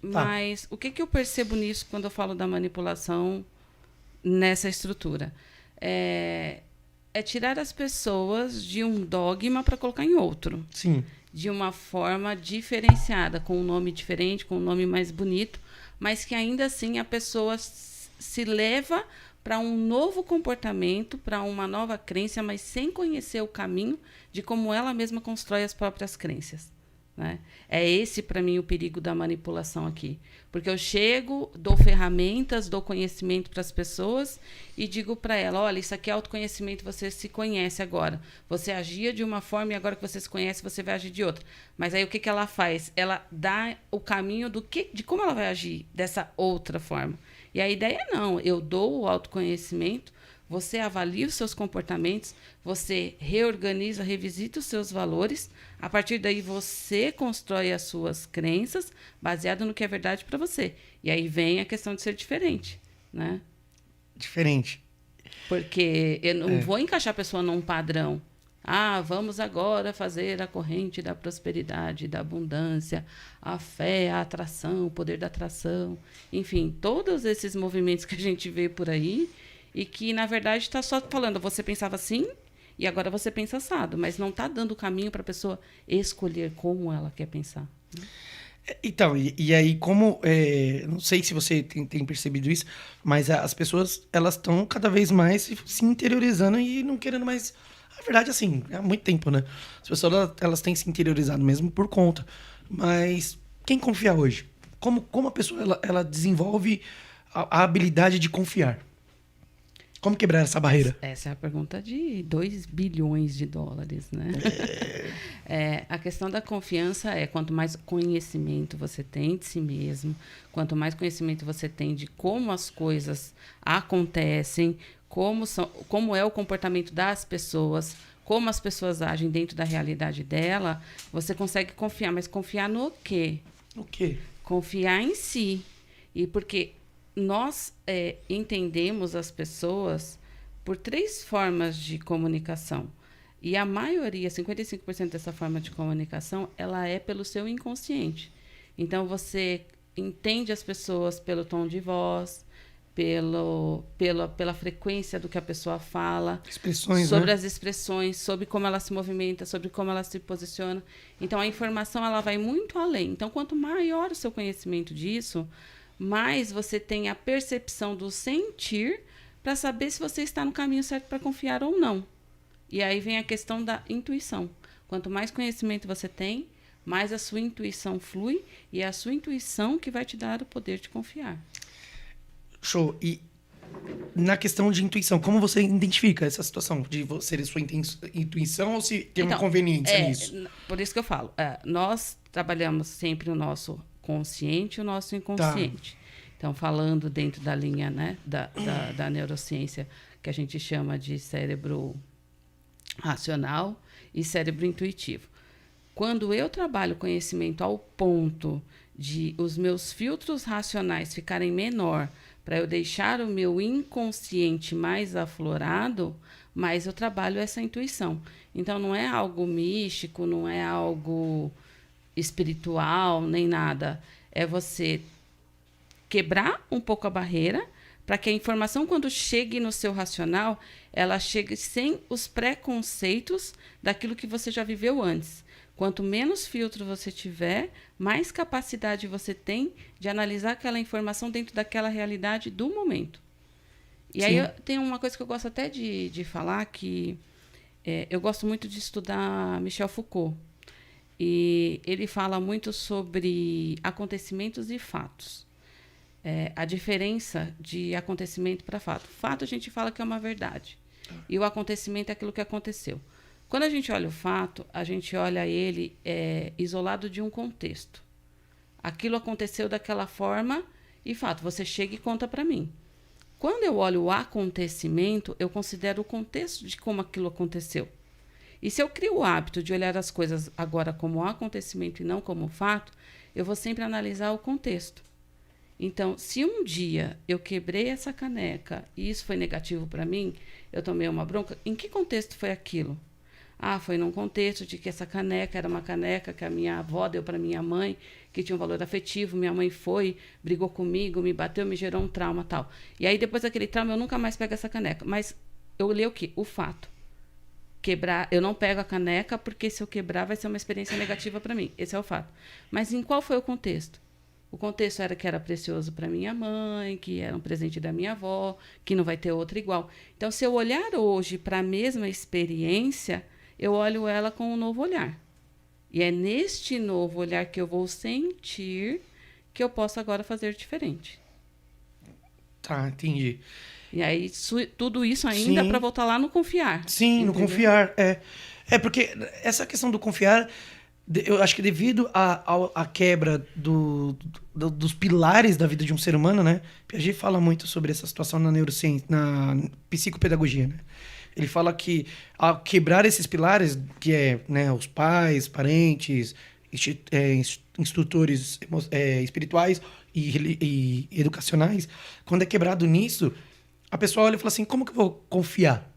Tá. Mas o que eu percebo nisso quando eu falo da manipulação nessa estrutura? É, é tirar as pessoas de um dogma para colocar em outro. Sim. De uma forma diferenciada, com um nome diferente, com um nome mais bonito, mas que ainda assim a pessoa se leva para um novo comportamento, para uma nova crença, mas sem conhecer o caminho de como ela mesma constrói as próprias crenças. Né? É esse, para mim, o perigo da manipulação aqui. Porque eu chego, dou ferramentas, dou conhecimento para as pessoas e digo para ela, olha, isso aqui é autoconhecimento, você se conhece agora. Você agia de uma forma e agora que você se conhece, você vai agir de outra. Mas aí o que ela faz? Ela dá o caminho de como ela vai agir dessa outra forma. E a ideia não, eu dou o autoconhecimento, você avalia os seus comportamentos, você reorganiza, revisita os seus valores. A partir daí, você constrói as suas crenças baseado no que é verdade para você. E aí vem a questão de ser diferente, né? Diferente. Porque eu não É. vou encaixar a pessoa num padrão. Ah, vamos agora fazer a corrente da prosperidade, da abundância, a fé, a atração, o poder da atração. Enfim, todos esses movimentos que a gente vê por aí e que, na verdade, está só falando, você pensava assim e agora você pensa assado, mas não está dando o caminho para a pessoa escolher como ela quer pensar. Então, e aí como... não sei se você tem percebido isso, mas as pessoas, elas estão cada vez mais se interiorizando e não querendo mais... A verdade, assim, há muito tempo, né? As pessoas, elas têm se interiorizado mesmo por conta. Mas quem confia hoje? Como a pessoa, ela desenvolve a habilidade de confiar? Como quebrar essa barreira? Essa é a pergunta de 2 bilhões de dólares, né? A questão da confiança é quanto mais conhecimento você tem de si mesmo, quanto mais conhecimento você tem de como as coisas acontecem, como é o comportamento das pessoas, como as pessoas agem dentro da realidade dela, você consegue confiar. Mas confiar no quê? O quê? Confiar em si. E porque nós entendemos as pessoas por 3 formas de comunicação. E a maioria, 55% dessa forma de comunicação, ela é pelo seu inconsciente. Então, você entende as pessoas pelo tom de voz, pela frequência do que a pessoa fala, Expressões, sobre né? as expressões, sobre como ela se movimenta, sobre como ela se posiciona. Então, a informação ela vai muito além. Então, quanto maior o seu conhecimento disso, mais você tem a percepção do sentir para saber se você está no caminho certo para confiar ou não. E aí vem a questão da intuição. Quanto mais conhecimento você tem, mais a sua intuição flui e é a sua intuição que vai te dar o poder de confiar. Show. E na questão de intuição, como você identifica essa situação de ser a sua intuição ou se tem uma Então, conveniência nisso? por isso que eu falo, nós trabalhamos sempre o nosso consciente e o nosso Tá. inconsciente. Então, falando dentro da linha, né, da neurociência, que a gente chama de cérebro racional e cérebro intuitivo. Quando eu trabalho conhecimento ao ponto de os meus filtros racionais ficarem menor para eu deixar o meu inconsciente mais aflorado, mais eu trabalho essa intuição. Então, não é algo místico, não é algo espiritual, nem nada. É você quebrar um pouco a barreira para que a informação, quando chegue no seu racional, ela chegue sem os preconceitos daquilo que você já viveu antes. Quanto menos filtro você tiver, mais capacidade você tem de analisar aquela informação dentro daquela realidade do momento. E aí tem uma coisa que eu gosto até de falar, que eu gosto muito de estudar Michel Foucault. E ele fala muito sobre acontecimentos e fatos. A diferença de acontecimento para fato. Fato a gente fala que é uma verdade. E o acontecimento é aquilo que aconteceu. Quando a gente olha o fato, a gente olha ele isolado de um contexto. Aquilo aconteceu daquela forma e fato, você chega e conta para mim. Quando eu olho o acontecimento, eu considero o contexto de como aquilo aconteceu. E se eu crio o hábito de olhar as coisas agora como acontecimento e não como fato, eu vou sempre analisar o contexto. Então, se um dia eu quebrei essa caneca e isso foi negativo para mim, eu tomei uma bronca, em que contexto foi aquilo? Foi num contexto de que essa caneca era uma caneca que a minha avó deu para minha mãe, que tinha um valor afetivo. Minha mãe foi, brigou comigo, me bateu, me gerou um trauma, tal. E aí, depois daquele trauma, eu nunca mais pego essa caneca. Mas eu olhei o quê? O fato. Quebrar, eu não pego a caneca porque se eu quebrar vai ser uma experiência negativa para mim. Esse é o fato. Mas em qual foi o contexto? O contexto era que era precioso para minha mãe, que era um presente da minha avó, que não vai ter outra igual. Então, se eu olhar hoje para a mesma experiência, eu olho ela com um novo olhar. E é neste novo olhar que eu vou sentir que eu posso agora fazer diferente. Tá, entendi. E aí, tudo isso ainda para voltar lá no confiar. Sim, entendeu? no confiar. É porque essa questão do confiar, eu acho que devido à quebra dos pilares da vida de um ser humano, né? Piaget fala muito sobre essa situação na neurociência, na psicopedagogia, né? Ele fala que ao quebrar esses pilares, que é, né, os pais, parentes, instrutores espirituais e educacionais, quando é quebrado nisso, a pessoa olha e fala assim, como que eu vou confiar?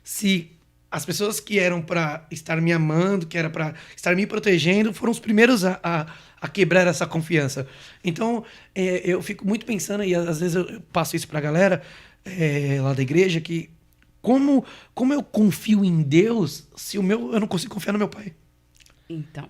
Se as pessoas que eram para estar me amando, que era para estar me protegendo, foram os primeiros a quebrar essa confiança. Então, eu fico muito pensando, e às vezes eu passo isso para a galera lá da igreja, que como eu confio em Deus se eu não consigo confiar no meu pai? Então,